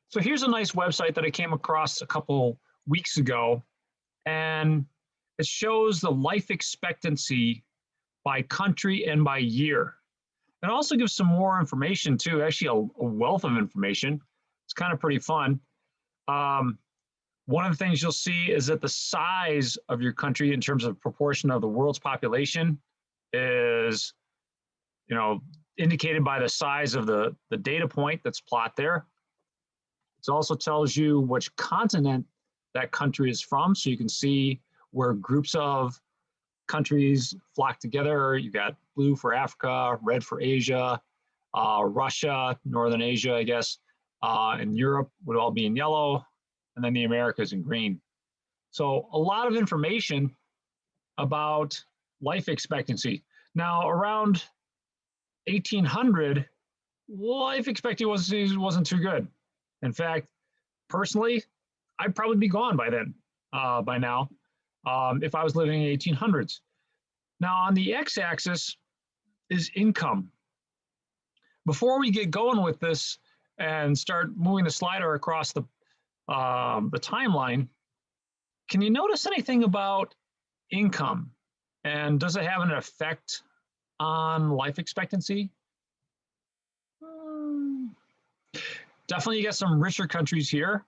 So here's a nice website that I came across a couple weeks ago, and it shows the life expectancy by country and by year. It also gives some more information too, actually a wealth of information. It's kind of pretty fun. One of the things you'll see is that the size of your country in terms of proportion of the world's population is, indicated by the size of the data point that's plot there. It also tells you which continent that country is from, so you can see where groups of countries flock together. You got blue for Africa, red for Asia, Russia, Northern Asia, I guess, and Europe would all be in yellow, and then the Americas in green. So a lot of information about life expectancy. Now, around 1800, life expectancy wasn't too good. In fact, personally, I'd probably be gone by then, by now, if I was living in the 1800s. Now, on the x-axis is income. Before we get going with this and start moving the slider across the timeline, can you notice anything about income? And does it have an effect on life expectancy? Definitely you get some richer countries here.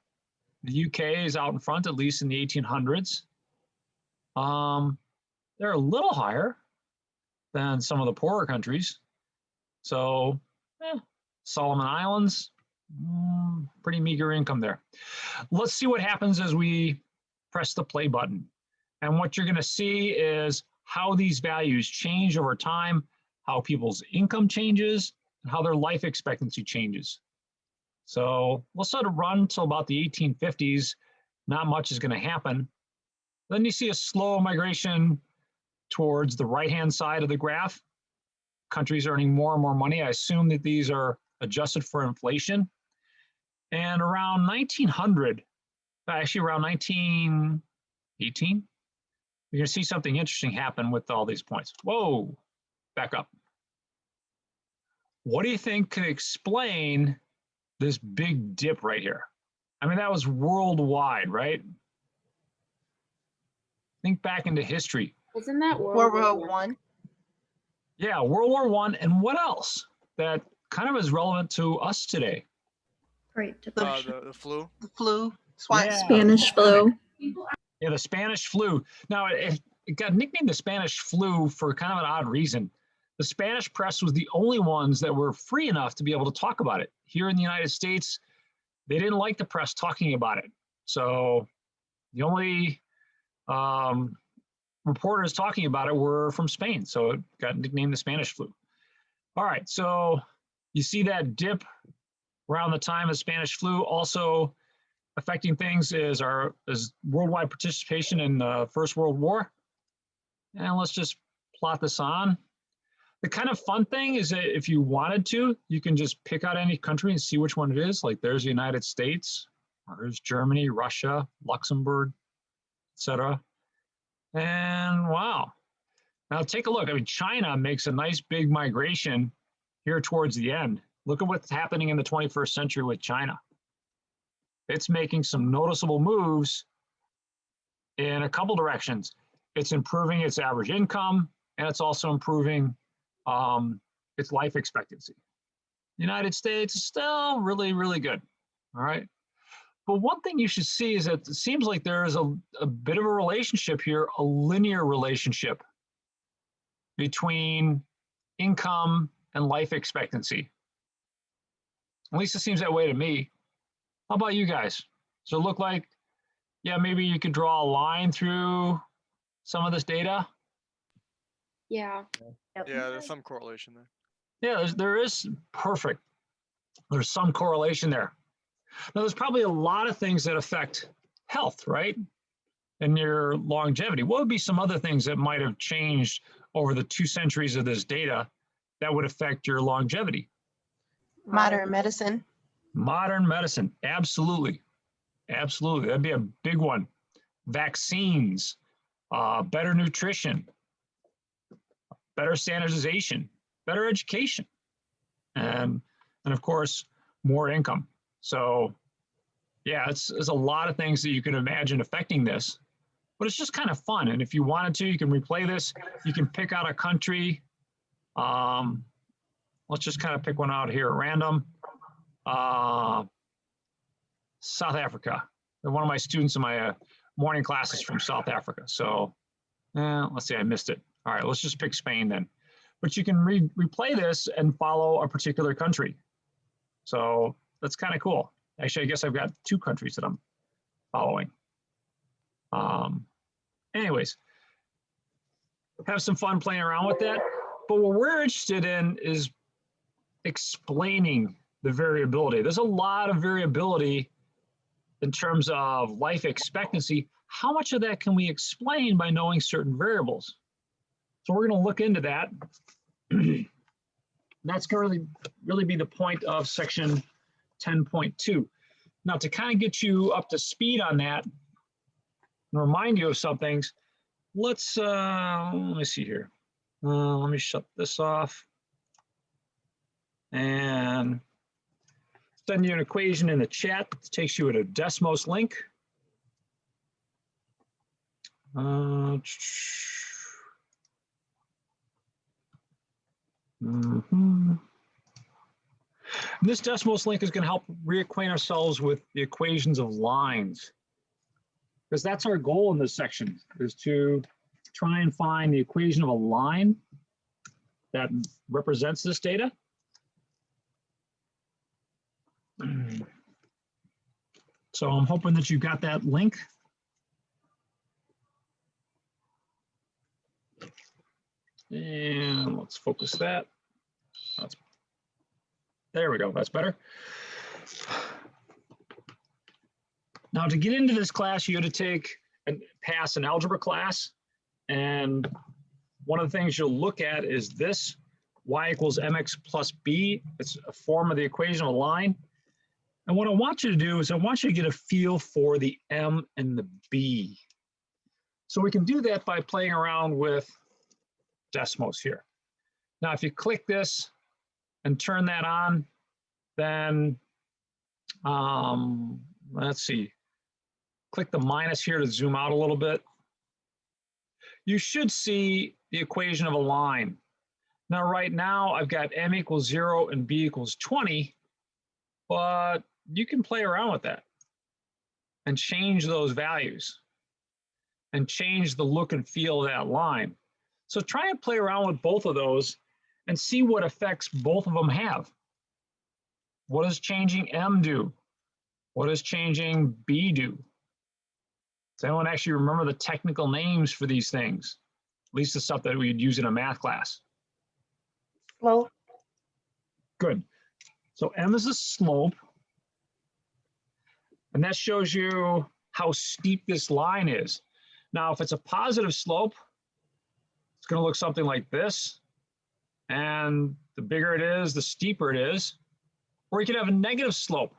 The UK is out in front, at least in the 1800s. They're a little higher than some of the poorer countries. So, Solomon Islands, pretty meager income there. Let's see what happens as we press the play button. And what you're going to see is how these values change over time, how people's income changes, and how their life expectancy changes. So we'll sort of run until about the 1850s. Not much is going to happen. Then you see a slow migration towards the right-hand side of the graph. Countries earning more and more money. I assume that these are adjusted for inflation. And around 1900, actually around 1918, you're going to see something interesting happen with all these points. Whoa, back up. What do you think could explain this big dip right here? I mean, that was worldwide, right? Think back into history. Isn't that World War I? Yeah, World War I. And what else that kind of is relevant to us today? Great. The flu. The flu. Yeah. Spanish flu. Yeah, the Spanish flu. Now, it got nicknamed the Spanish flu for kind of an odd reason. The Spanish press was the only ones that were free enough to be able to talk about it. Here in the United States, they didn't like the press talking about it. So the only reporters talking about it were from Spain. So it got nicknamed the Spanish flu. All right, so you see that dip around the time of Spanish flu. Also affecting things is worldwide participation in the First World War. And let's just plot this on. The kind of fun thing is that if you wanted to, you can just pick out any country and see which one it is. Like there's the United States, or there's Germany, Russia, Luxembourg, etc. And wow. Now take a look. I mean, China makes a nice big migration here towards the end. Look at what's happening in the 21st century with China. It's making some noticeable moves in a couple directions. It's improving its average income, and it's also improving its life expectancy. The United States is still really, really good. All right. But one thing you should see is that it seems like there is a bit of a relationship here, a linear relationship between income and life expectancy. At least it seems that way to me. How about you guys? Does it look like, yeah, maybe you could draw a line through some of this data? Yeah. Yeah, there's some correlation there. Yeah, there is perfect. There's some correlation there. Now, there's probably a lot of things that affect health, right? And your longevity. What would be some other things that might have changed over the 2 centuries of this data that would affect your longevity? Modern medicine. Modern medicine, absolutely. Absolutely, that'd be a big one. Vaccines, better nutrition, better standardization, better education. And and of course, more income. So yeah, there's a lot of things that you can imagine affecting this, but it's just kind of fun. And if you wanted to, you can replay this. You can pick out a country. Let's just kind of pick one out here at random. South Africa. One of my students in my morning class is from South Africa. So let's see, I missed it. All right, let's just pick Spain then. But you can replay this and follow a particular country. So that's kind of cool. Actually, I guess I've got 2 countries that I'm following. Anyways, have some fun playing around with that. But what we're interested in is explaining the variability. There's a lot of variability in terms of life expectancy. How much of that can we explain by knowing certain variables? So we're going to look into that. That's going to really be the point of section 10.2. Now, to kind of get you up to speed on that and remind you of some things, let me see here. Let me shut this off and send you an equation in the chat. It takes you to a Desmos link. This Desmos link is going to help reacquaint ourselves with the equations of lines, because that's our goal in this section, is to try and find the equation of a line that represents this data. So I'm hoping that you got that link. And let's focus that. There we go, that's better. Now, to get into this class, you had to take and pass an algebra class. And one of the things you'll look at is this, y equals mx plus b. It's a form of the equation of a line. And what I want you to do is I want you to get a feel for the m and the b. So we can do that by playing around with Desmos here. Now, if you click this and turn that on, then let's see, click the minus here to zoom out a little bit. You should see the equation of a line. Now, right now, I've got m equals 0 and b equals 20, but you can play around with that and change those values and change the look and feel of that line. So try and play around with both of those and see what effects both of them have. What does changing m do? What does changing b do? Does anyone actually remember the technical names for these things? At least the stuff that we'd use in a math class. Slope. Good. So m is the slope. And that shows you how steep this line is. Now, if it's a positive slope, it's going to look something like this. And the bigger it is, the steeper it is. Or you could have a negative slope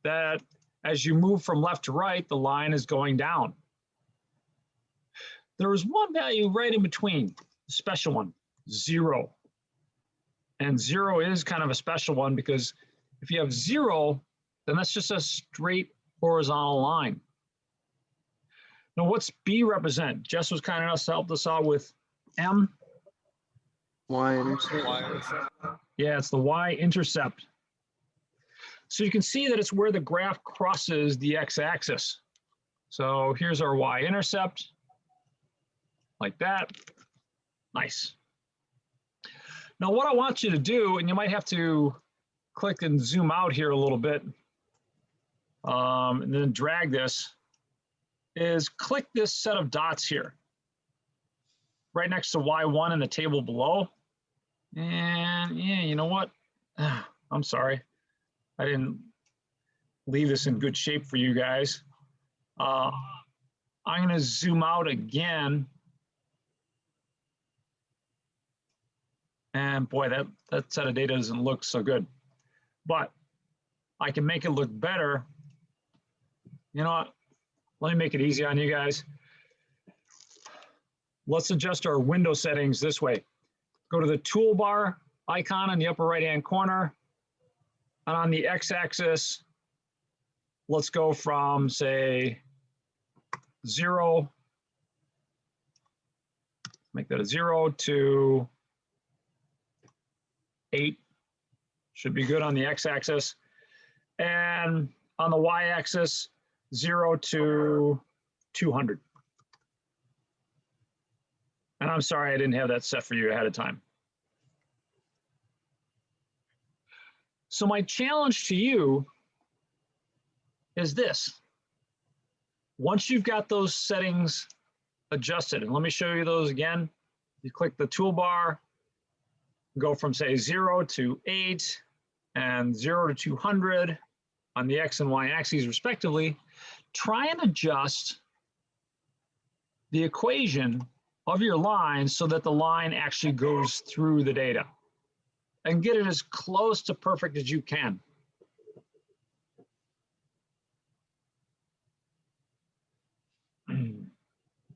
that as you move from left to right, the line is going down. There is one value right in between, a special one, 0. And 0 is kind of a special one because if you have 0, then that's just a straight horizontal line. Now, what's B represent? Jess was kind enough to help us out with M. Y-intercept. Yeah, it's the y-intercept. So you can see that it's where the graph crosses the x-axis. So here's our y-intercept, like that. Nice. Now, what I want you to do, and you might have to click and zoom out here a little bit, and then drag this, is click this set of dots here, right next to y1 in the table below. And yeah, you know what? I'm sorry. I didn't leave this in good shape for you guys. I'm going to zoom out again. And boy, that set of data doesn't look so good. But I can make it look better. You know what? Let me make it easy on you guys. Let's adjust our window settings this way. Go to the toolbar icon in the upper right-hand corner, And on the x-axis, let's go from, say, 0, make that a 0 to 8. Should be good on the x-axis. And on the y-axis, 0 to 200. And I'm sorry I didn't have that set for you ahead of time. So my challenge to you is this. Once you've got those settings adjusted, and let me show you those again. You click the toolbar, go from say 0 to 8 and 0 to 200 on the X and Y axes respectively. Try and adjust the equation of your line so that the line actually goes through the data and get it as close to perfect as you can.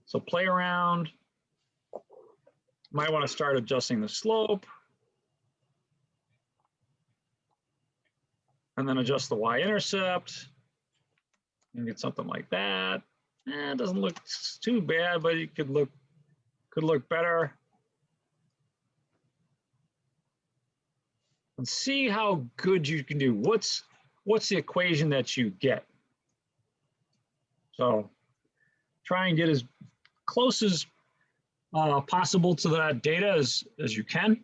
So play around. Might want to start adjusting the slope. And then adjust the y-intercept. And get something like that. It doesn't look too bad, but it could look better. And see how good you can do. What's the equation that you get? So try and get as close as possible to that data as you can.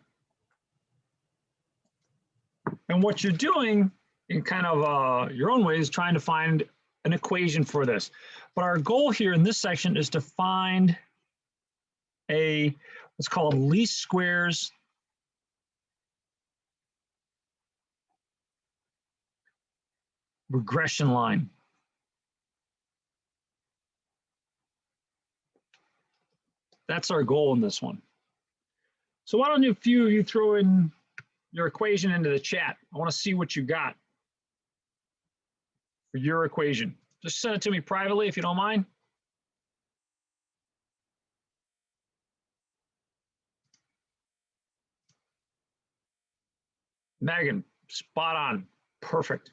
And what you're doing in kind of your own way is trying to find an equation for this. But our goal here in this section is to find what's called least squares regression line. That's our goal in this one. So why don't you throw in your equation into the chat? I want to see what you got for your equation. Just send it to me privately if you don't mind. Megan, spot on, perfect.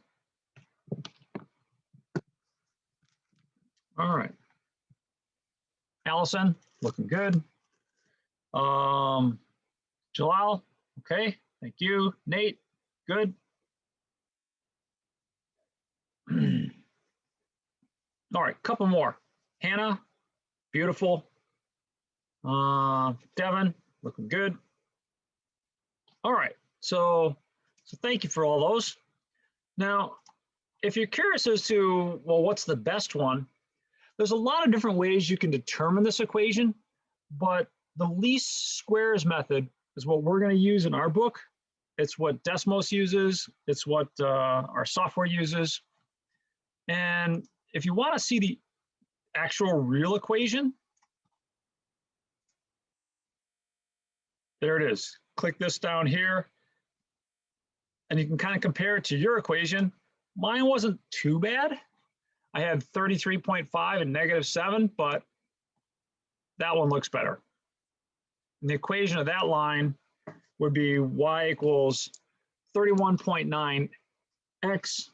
All right. Allison, looking good. Jalal, okay, thank you. Nate, good. All right, couple more. Hannah, beautiful. Devin, looking good. All right, so thank you for all those. Now, if you're curious as to, well, what's the best one? There's a lot of different ways you can determine this equation, but the least squares method is what we're going to use in our book. It's what Desmos uses. It's what our software uses. And if you want to see the actual real equation, there it is. Click this down here, and you can kind of compare it to your equation. Mine wasn't too bad. I had 33.5 and -7, but that one looks better. And the equation of that line would be y equals 31.9x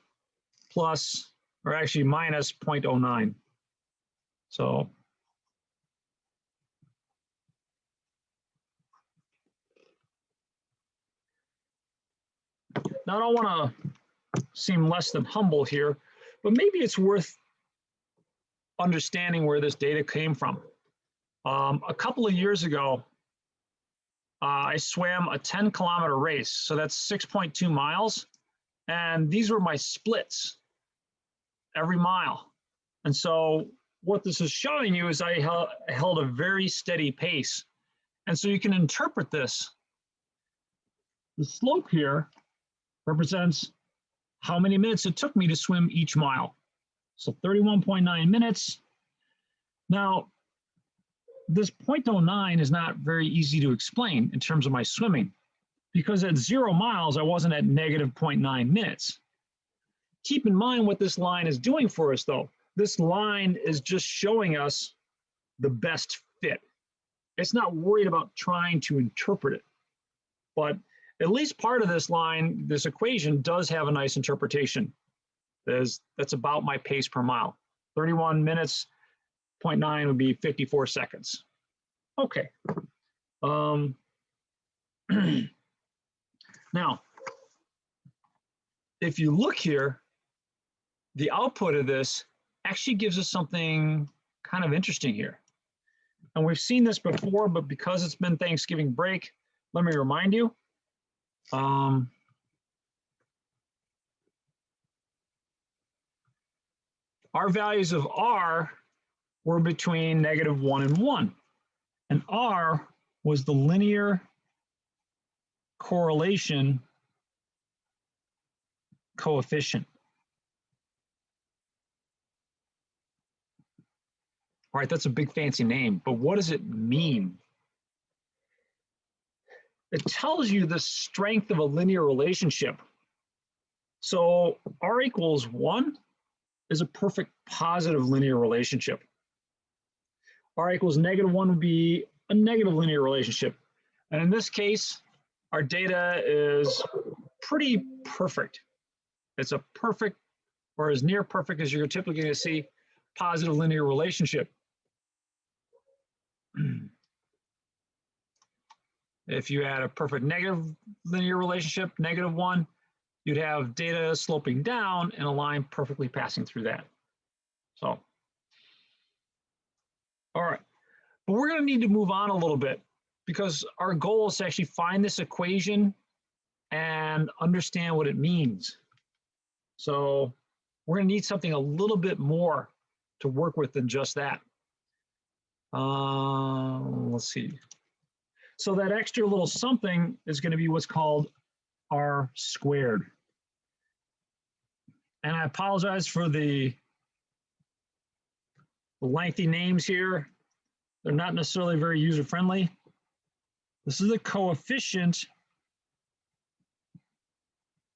plus, or actually minus 0.09. So now I don't want to seem less than humble here, but maybe it's worth understanding where this data came from. A couple of years ago, I swam a 10-kilometer race, so that's 6.2 miles, and these were my splits every mile. And so what this is showing you is I held a very steady pace. And so you can interpret this. The slope here represents how many minutes it took me to swim each mile. So 31.9 minutes. Now, this 0.09 is not very easy to explain in terms of my swimming, because at 0 miles, I wasn't at negative 0.9 minutes. Keep in mind what this line is doing for us, though. This line is just showing us the best fit. It's not worried about trying to interpret it, but at least part of this line, this equation does have a nice interpretation. That's about my pace per mile. 31 minutes, 0.9 would be 54 seconds. Okay. Now, if you look here, the output of this actually gives us something kind of interesting here. And we've seen this before, but because it's been Thanksgiving break, let me remind you. Our values of R were between -1 and 1. And R was the linear correlation coefficient. All right, that's a big fancy name, but what does it mean? It tells you the strength of a linear relationship. So R equals 1 is a perfect positive linear relationship. R equals -1 would be a negative linear relationship. And in this case, our data is pretty perfect. It's a perfect, or as near perfect as you're typically going to see, positive linear relationship. If you had a perfect negative linear relationship, -1, you'd have data sloping down and a line perfectly passing through that. So, all right. But we're going to need to move on a little bit because our goal is to actually find this equation and understand what it means. So we're going to need something a little bit more to work with than just that. Let's see. So that extra little something is going to be what's called R squared. And I apologize for the lengthy names here. They're not necessarily very user-friendly. This is the coefficient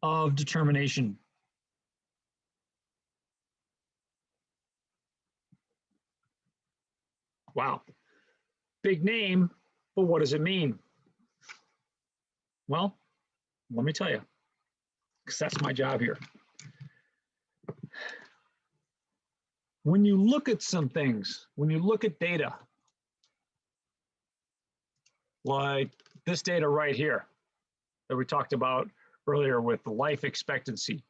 of determination. Wow, big name, but what does it mean? Well, let me tell you, because that's my job here. When you look at some things, when you look at data, like this data right here that we talked about earlier with the life expectancy,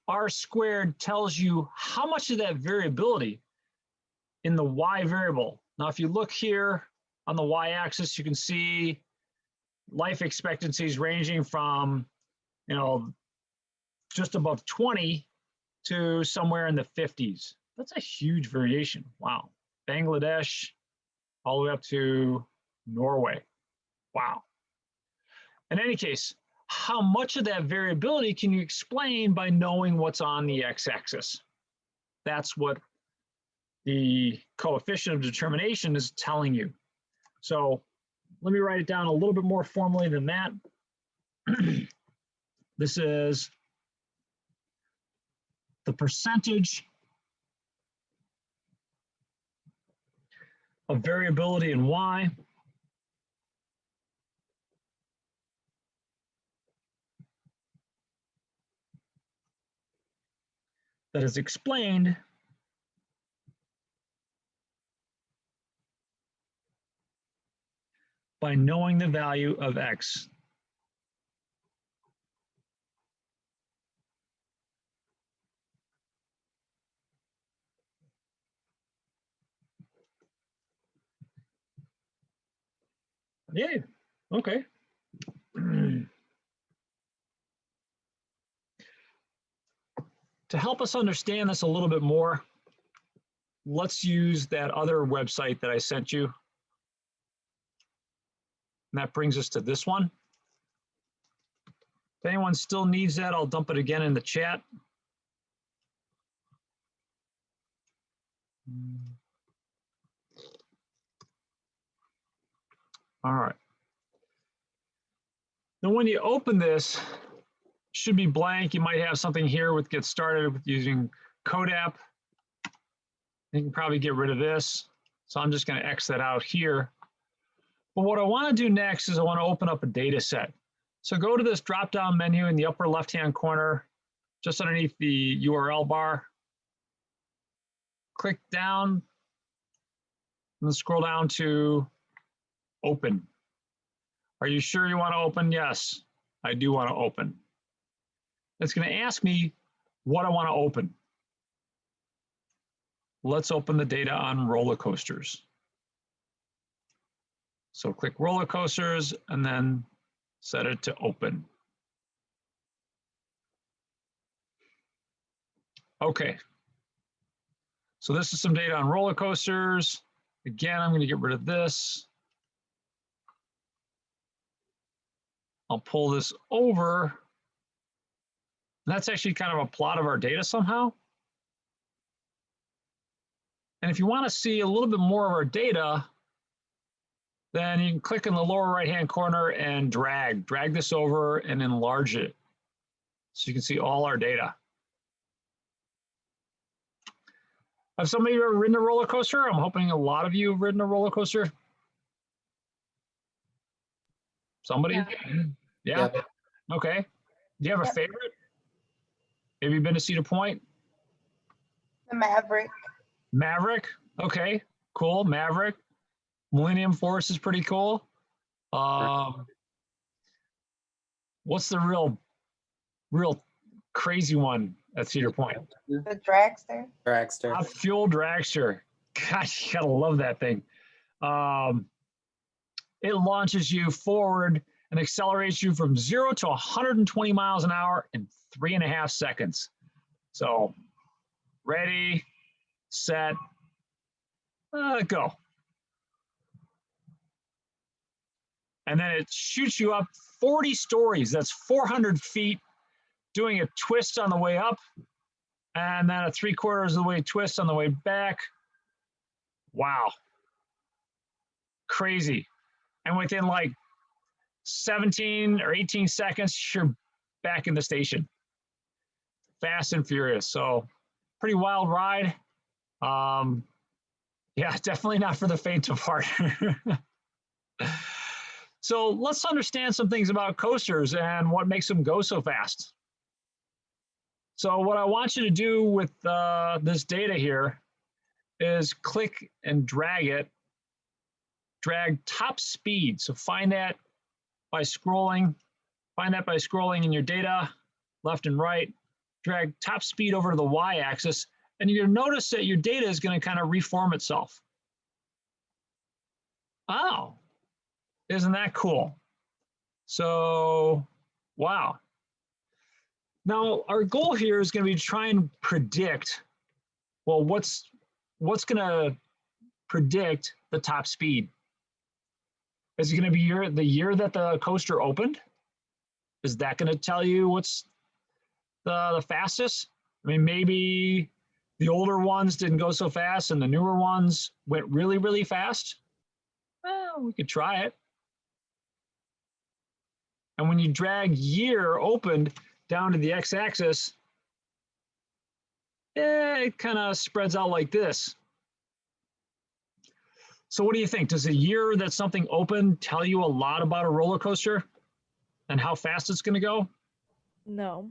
R squared tells you how much of that variability in the Y variable. Now, if you look here on the Y-axis, you can see life expectancies ranging from, just above 20 to somewhere in the 50s. That's a huge variation. Wow. Bangladesh, all the way up to Norway. Wow. In any case, how much of that variability can you explain by knowing what's on the x-axis? That's what the coefficient of determination is telling you. So let me write it down a little bit more formally than that. This is the percentage of variability in Y that is explained by knowing the value of X. Yeah, okay. To help us understand this a little bit more, let's use that other website that I sent you. And that brings us to this one. If anyone still needs that, I'll dump it again in the chat. All right. Then when you open this, should be blank. You might have something here with get started with using CODAP. You can probably get rid of this. So I'm just going to X that out here. But what I want to do next is I want to open up a data set. So go to this drop-down menu in the upper left-hand corner, just underneath the URL bar. Click down and then scroll down to open. Are you sure you want to open? Yes, I do want to open. It's going to ask me what I want to open. Let's open the data on roller coasters. So click roller coasters and then set it to open. Okay. So this is some data on roller coasters. Again, I'm going to get rid of this. I'll pull this over. That's actually kind of a plot of our data somehow. And if you want to see a little bit more of our data, then you can click in the lower right-hand corner and drag this over and enlarge it. So you can see all our data. Have some of you ever ridden a roller coaster? I'm hoping a lot of you have ridden a roller coaster. Somebody? Yeah. Okay. Do you have a favorite? Have you been to Cedar Point? The Maverick. Maverick? Okay, cool. Maverick. Millennium Force is pretty cool. What's the real crazy one at Cedar Point? The Dragster. Top Fuel Dragster. Gosh, you gotta love that thing. It launches you forward and accelerates you from 0 to 120 miles an hour in 3.5 seconds. So, ready, set, go. And then it shoots you up 40 stories. That's 400 feet, doing a twist on the way up, and then a 3/4 of the way twist on the way back. Wow. Crazy. And within like 17 or 18 seconds, you're back in the station. Fast and furious. So pretty wild ride. Yeah, definitely not for the faint of heart. So let's understand some things about coasters and what makes them go so fast. So what I want you to do with this data here is click and drag it. Drag top speed. So find that by scrolling. Find that by scrolling in your data, left and right. Drag top speed over to the y-axis, and you'll notice that your data is going to kind of reform itself. Oh, isn't that cool? So, wow. Now, our goal here is going to be to try and predict, well, what's going to predict the top speed? Is it going to be the year that the coaster opened? Is that going to tell you what's the fastest? I mean, maybe the older ones didn't go so fast and the newer ones went really, really fast. Well, we could try it. And when you drag year opened down to the x-axis, it kind of spreads out like this. So what do you think? Does the year that something opened tell you a lot about a roller coaster and how fast it's going to go? No.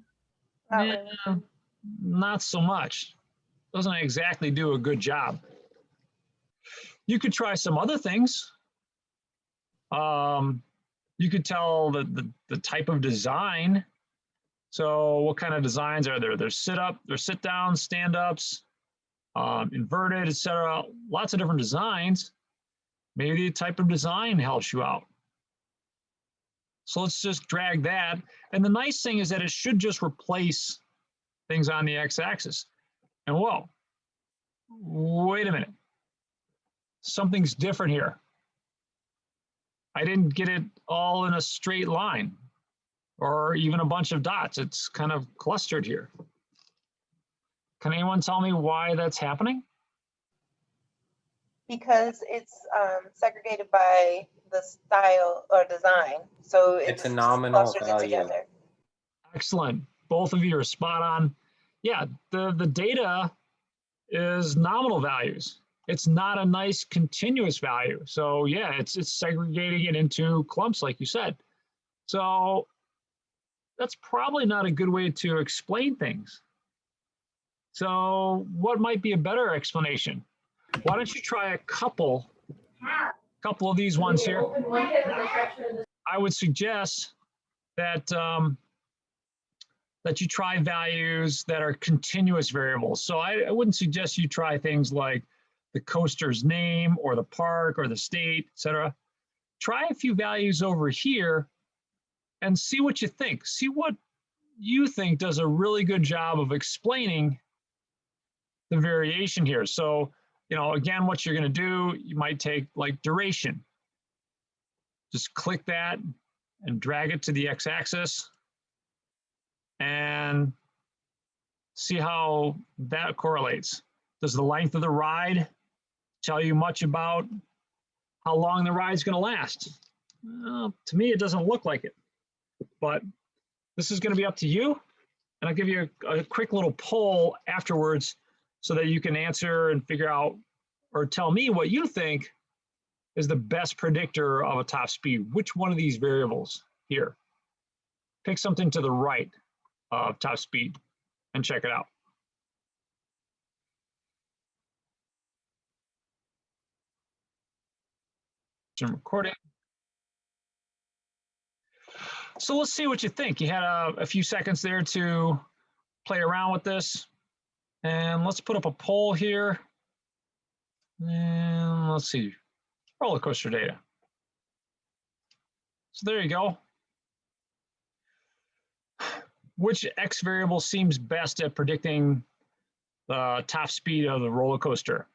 Not so much. Doesn't exactly do a good job. You could try some other things. You could tell the type of design. So what kind of designs are there? There's sit-up, there's sit-down, stand-ups, inverted, etc. Lots of different designs. Maybe the type of design helps you out. So let's just drag that. And the nice thing is that it should just replace things on the x-axis. And whoa, wait a minute. Something's different here. I didn't get it all in a straight line or even a bunch of dots. It's kind of clustered here. Can anyone tell me why that's happening? Because it's segregated by the style or design. So it's a nominal value. Together. Excellent. Both of you are spot on. Yeah, the data is nominal values. It's not a nice continuous value. So yeah, it's segregating it into clumps, like you said. So that's probably not a good way to explain things. So what might be a better explanation? Why don't you try a couple of these ones here? I would suggest that that you try values that are continuous variables. So I wouldn't suggest you try things like the coaster's name or the park or the state, etc. Try a few values over here and see what you think. See what you think does a really good job of explaining the variation here. So, you know, again, what you're going to do, you might take like duration. Just click that and drag it to the x-axis and see how that correlates. Does the length of the ride tell you much about how long the ride's going to last? Well, to me, it doesn't look like it, but this is going to be up to you. And I'll give you a quick little poll afterwards so that you can answer and figure out or tell me what you think is the best predictor of a top speed. Which one of these variables here? Pick something to the right of top speed and check it out. I'm recording. So let's see what you think. You had a few seconds there to play around with this. And let's put up a poll here. And let's see, roller coaster data. So there you go. Which X variable seems best at predicting the top speed of the roller coaster?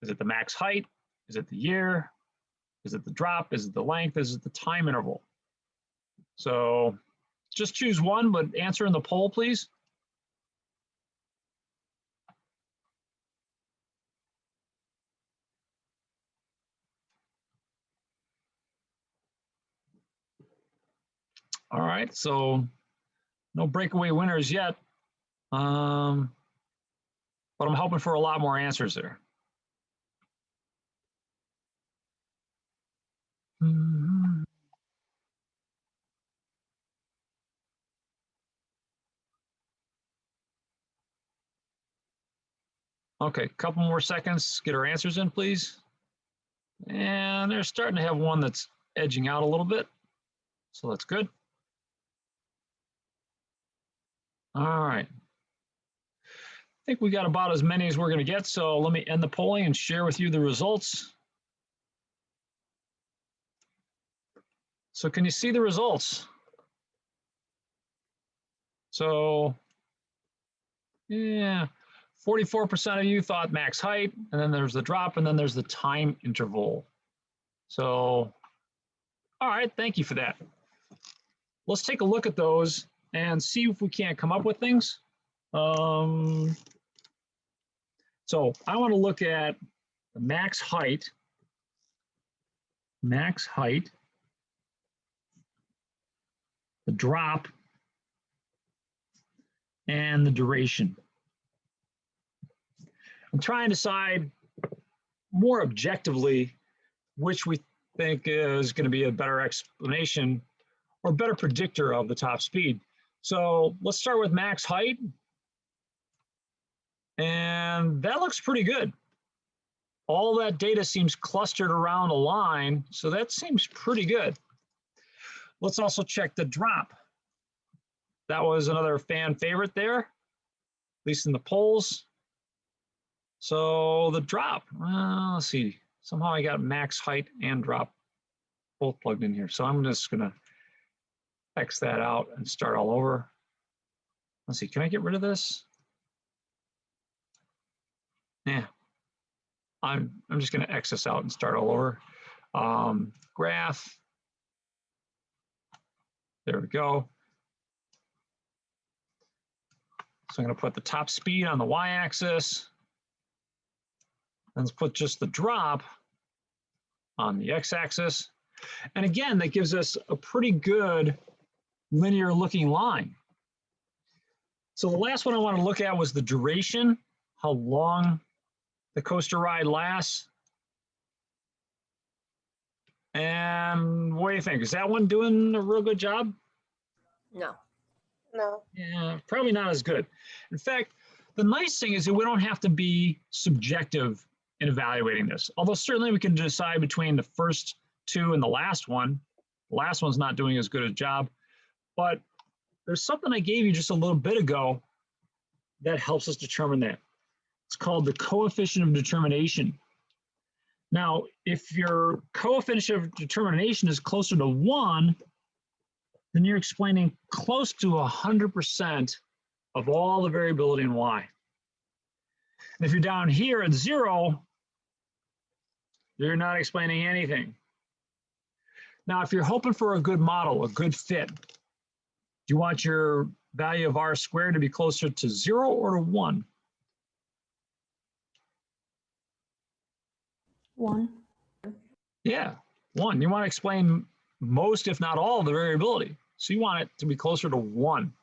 Is it the max height? Is it the year? Is it the drop? Is it the length? Is it the time interval? So just choose one, but answer in the poll, please. All right, so no breakaway winners yet, but I'm hoping for a lot more answers there. Okay, a couple more seconds, get our answers in, please. And they're starting to have one that's edging out a little bit, so that's good. All right. I think we got about as many as we're going to get, so let me end the polling and share with you the results. So can you see the results? So, yeah, 44% of you thought max height, and then there's the drop, and then there's the time interval. So, all right, thank you for that. Let's take a look at those and see if we can't come up with things. So I want to look at the max height, the drop, and the duration. I'm trying to decide more objectively which we think is going to be a better explanation or better predictor of the top speed. So let's start with max height. And that looks pretty good. All that data seems clustered around a line, so that seems pretty good. Let's also check the drop. That was another fan favorite there, at least in the polls. So the drop, let's see. Somehow I got max height and drop both plugged in here. So I'm just gonna X that out and start all over. Let's see, can I get rid of this? Yeah, I'm just gonna X this out and start all over. Graph, there we go. So I'm gonna put the top speed on the Y-axis. Let's put just the drop on the X-axis. And again, that gives us a pretty good linear looking line. So the last one I want to look at was the duration, how long the coaster ride lasts. And what do you think? Is that one doing a real good job? No. No. Yeah, probably not as good. In fact, the nice thing is that we don't have to be subjective in evaluating this. Although certainly we can decide between the first two and the last one. The last one's not doing as good a job, but there's something I gave you just a little bit ago that helps us determine that. It's called the coefficient of determination. Now, if your coefficient of determination is closer to 1, then you're explaining close to 100% of all the variability in Y. And if you're down here at 0, you're not explaining anything. Now, if you're hoping for a good model, a good fit, do you want your value of R squared to be closer to 0 or to 1? 1. Yeah, 1. You want to explain most, if not all, of the variability. So you want it to be closer to 1.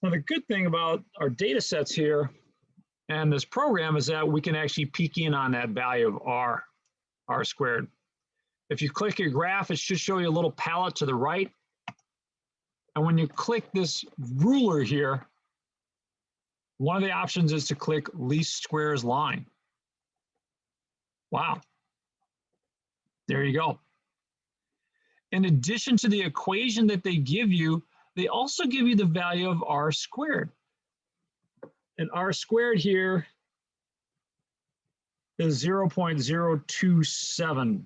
Now, the good thing about our data sets here and this program is that we can actually peek in on that value of R squared. If you click your graph, it should show you a little palette to the right. And when you click this ruler here, one of the options is to click least squares line. Wow. There you go. In addition to the equation that they give you, they also give you the value of R squared. And R squared here is 0.027.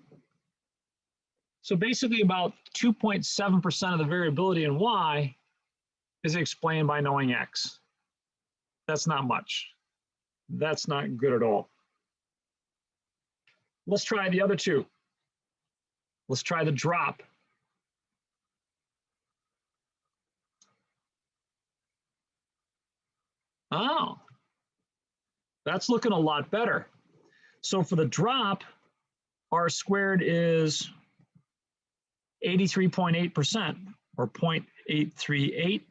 So basically about 2.7% of the variability in Y is explained by knowing X. That's not much. That's not good at all. Let's try the other two. Let's try the drop. Oh, that's looking a lot better. So for the drop, R squared is 83.8% or 0.838.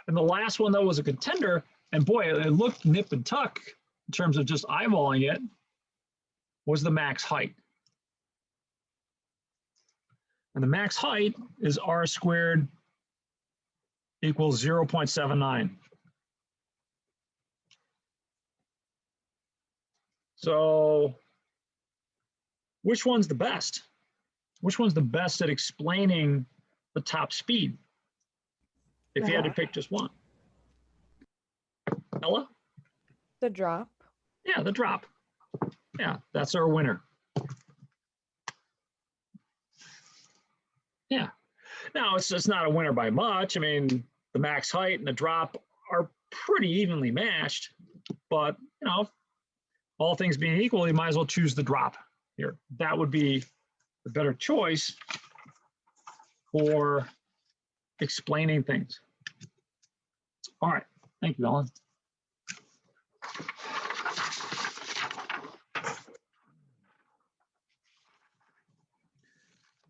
And the last one that was a contender, and boy, it looked nip and tuck in terms of just eyeballing it, was the max height. And the max height is R squared equals 0.79. So which one's the best? Which one's the best at explaining the top speed? If you had to pick just one. Ella? The drop. Yeah, the drop. Yeah, that's our winner. Yeah. Now, it's not a winner by much. I mean, the max height and the drop are pretty evenly matched, but, you know, all things being equal, you might as well choose the drop here. That would be the better choice for explaining things. All right. Thank you, Ellen.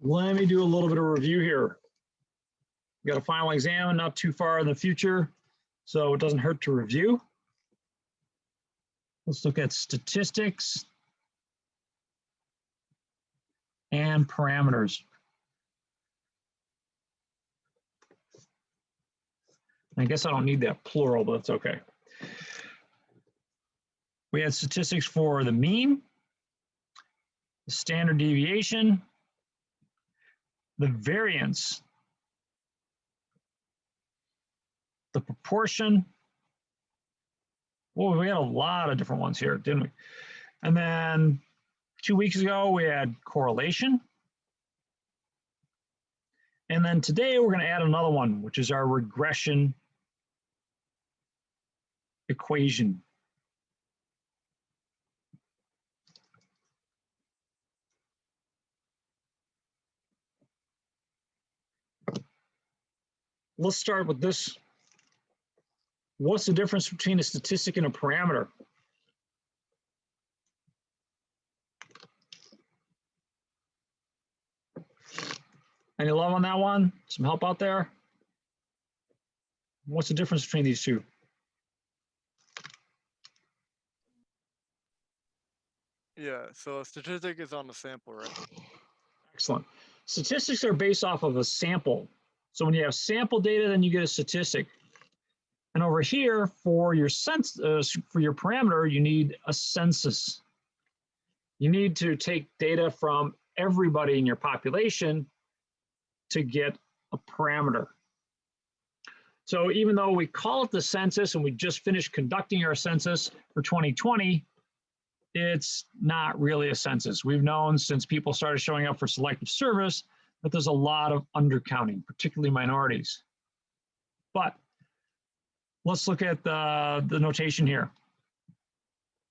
Let me do a little bit of review here. We got a final exam not too far in the future, so it doesn't hurt to review. Let's look at statistics and parameters. I guess I don't need that plural, but that's okay. We had statistics for the mean, the standard deviation, the variance, the proportion. Well, we had a lot of different ones here, didn't we? And then 2 weeks ago, we had correlation. And then today, we're going to add another one, which is our regression equation. Let's start with this. What's the difference between a statistic and a parameter? Any love on that one? Some help out there? What's the difference between these two? Yeah, so a statistic is on the sample, right? Excellent. Statistics are based off of a sample. So when you have sample data, then you get a statistic. And over here, for your for your parameter, you need a census. You need to take data from everybody in your population to get a parameter. So even though we call it the census and we just finished conducting our census for 2020, it's not really a census. We've known since people started showing up for selective service that there's a lot of undercounting, particularly minorities. But let's look at the notation here.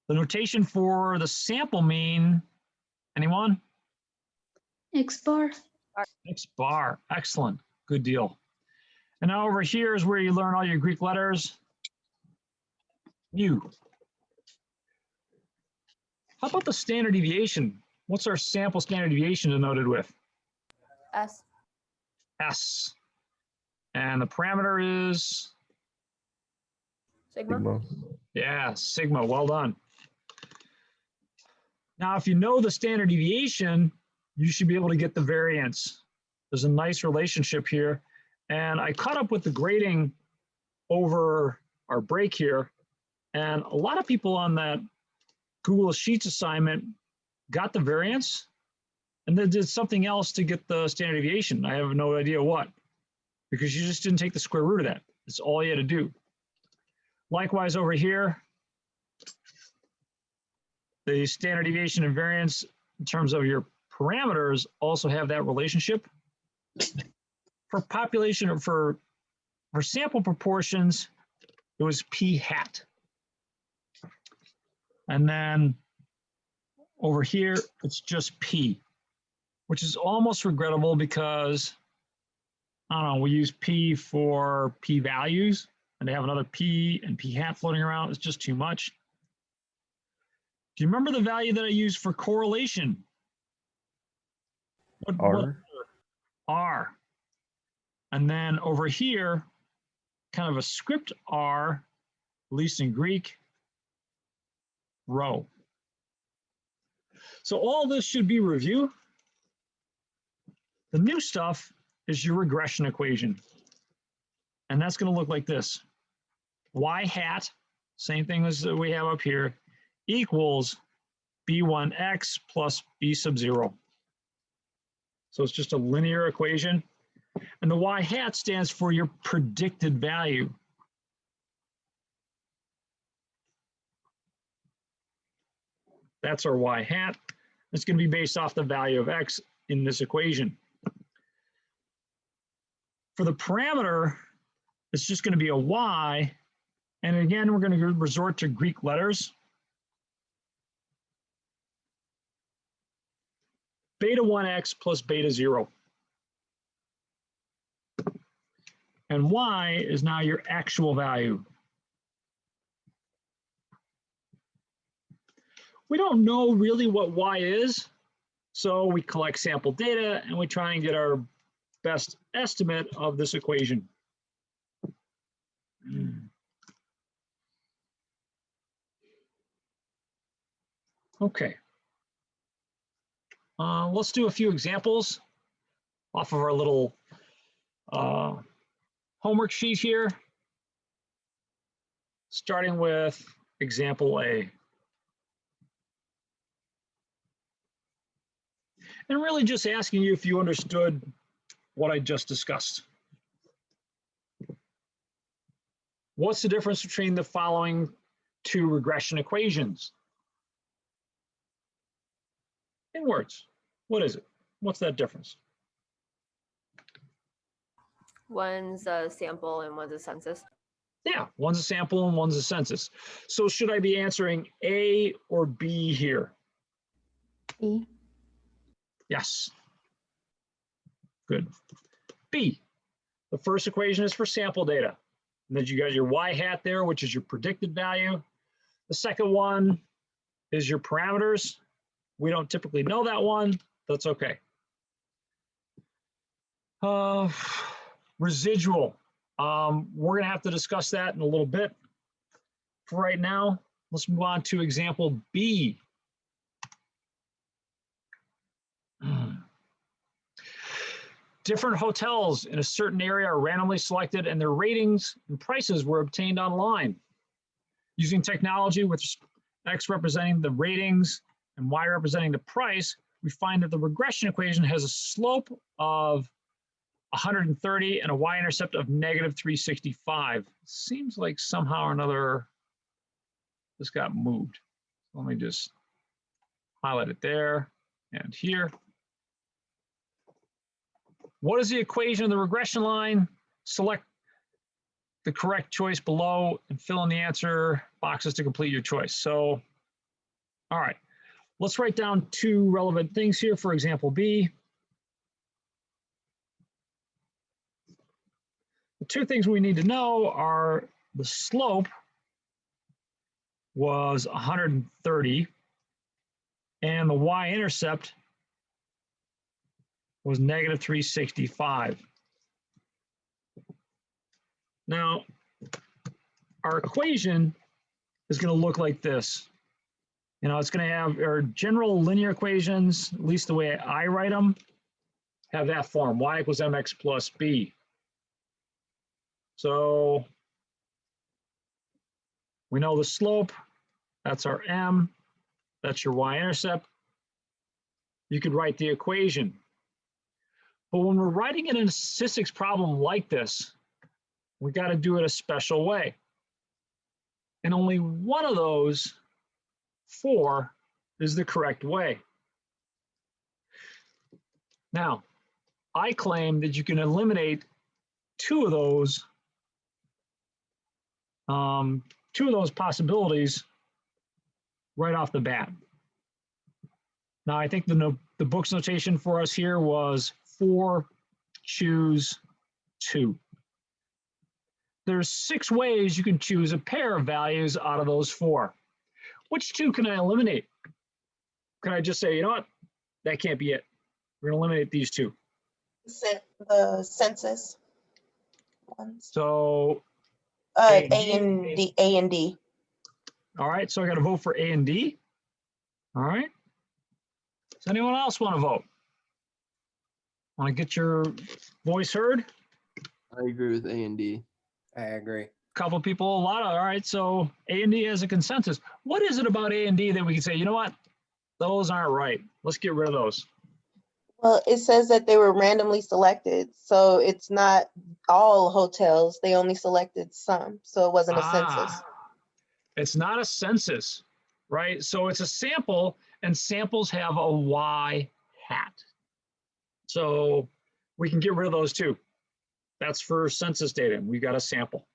The notation for the sample mean, anyone? X bar. X bar, excellent, good deal. And now over here is where you learn all your Greek letters. U. How about the standard deviation? What's our sample standard deviation denoted with? S. S. And the parameter is? Sigma. Yeah, sigma, well done. Now, if you know the standard deviation, you should be able to get the variance. There's a nice relationship here. And I caught up with the grading over our break here. And a lot of people on that Google Sheets assignment got the variance and then did something else to get the standard deviation. I have no idea what, because you just didn't take the square root of that. That's all you had to do. Likewise over here, the standard deviation and variance in terms of your parameters also have that relationship. For population or for sample proportions, it was p hat. And then over here, it's just p, which is almost regrettable because, I don't know, we use p for p values, and to have another p and p hat floating around is just too much. Do you remember the value that I used for correlation? R. R. And then over here, kind of a script R, at least in Greek, rho. So all this should be review. The new stuff is your regression equation. And that's going to look like this. Y hat, same thing as we have up here, equals B1x plus B sub 0. So it's just a linear equation. And the Y hat stands for your predicted value. That's our Y hat. It's going to be based off the value of X in this equation. For the parameter, it's just going to be a Y. And again, we're going to resort to Greek letters. Beta 1x plus beta 0. And Y is now your actual value. We don't know really what Y is, so we collect sample data and we try and get our best estimate of this equation. Okay. Let's do a few examples off of our little homework sheet here, starting with example A. And really just asking you if you understood what I just discussed. What's the difference between the following two regression equations? In words, what is it? What's that difference? One's a sample and one's a census. Yeah, one's a sample and one's a census. So should I be answering A or B here? B. Yes. Good. B. The first equation is for sample data. And then you got your Y hat there, which is your predicted value. The second one is your parameters. We don't typically know that one. That's okay. Residual. We're going to have to discuss that in a little bit. For right now, let's move on to example B. different hotels in a certain area are randomly selected and their ratings and prices were obtained online. Using technology with X representing the ratings and Y representing the price, we find that the regression equation has a slope of 130 and a y-intercept of negative 365. Seems like somehow or another this got moved. Let me just highlight it there and here. What is the equation of the regression line? Select the correct choice below and fill in the answer boxes to complete your choice. So, all right, let's write down two relevant things here for example B. The two things we need to know are the slope was 130 and the y-intercept was negative 365. Now, our equation is going to look like this. You know, it's going to have our general linear equations, at least the way I write them, have that form, y equals mx plus b. So we know the slope, that's our m, that's your y-intercept. You could write the equation. But when we're writing it in a statistics problem like this, we got to do it a special way. And only one of those four is the correct way. Now, I claim that you can eliminate two of those possibilities right off the bat. Now, I think the book's notation for us here was 4, choose 2. There's 6 ways you can choose a pair of values out of those 4. Which 2 can I eliminate? Can I just say, you know what, that can't be it. We're going to eliminate these 2. The census ones. So A and D. All right, so I got to vote for A and D. All right. Does anyone else want to vote? Want to get your voice heard? I agree with A and D. I agree. Couple people, a lot of, all right, so A and D has a consensus. What is it about A and D that we can say, you know what, those aren't right. Let's get rid of those. Well, it says that they were randomly selected, so it's not all hotels. They only selected some, so it wasn't a census. It's not a census, right? So it's a sample, and samples have a Y hat. So we can get rid of those too. That's for census data. We've got a sample.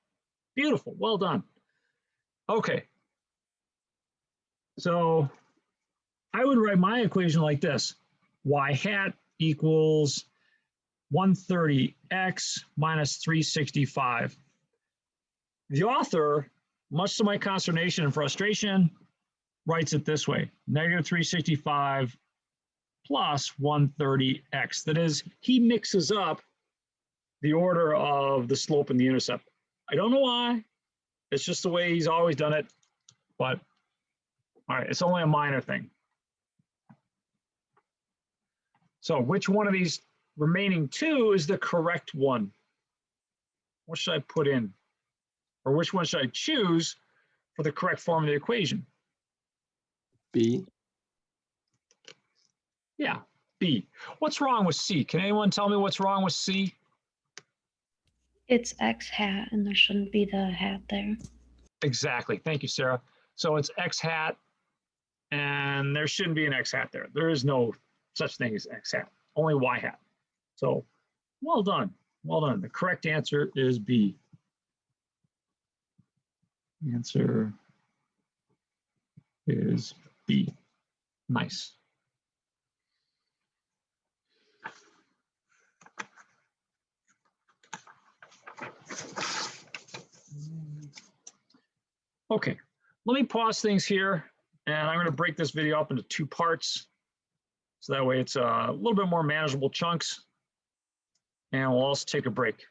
Beautiful, well done. Okay. So I would write my equation like this. Y hat equals 130x minus 365. The author, much to my consternation and frustration, writes it this way, negative 365 plus 130x. That is, he mixes up the order of the slope and the intercept. I don't know why. It's just the way he's always done it. But, all right, it's only a minor thing. So which one of these remaining 2 is the correct one? What should I put in? Or which one should I choose for the correct form of the equation? B. Yeah, B. What's wrong with C? Can anyone tell me what's wrong with C? It's X hat, and there shouldn't be the hat there. Exactly. Thank you, Sarah. So it's X hat, and there shouldn't be an X hat there. There is no such thing as X hat, only Y hat. So well done. Well done. The correct answer is B. The answer is B. Nice. Okay, let me pause things here, and I'm going to break this video up into 2 parts. So that way it's a little bit more manageable chunks. And we'll also take a break.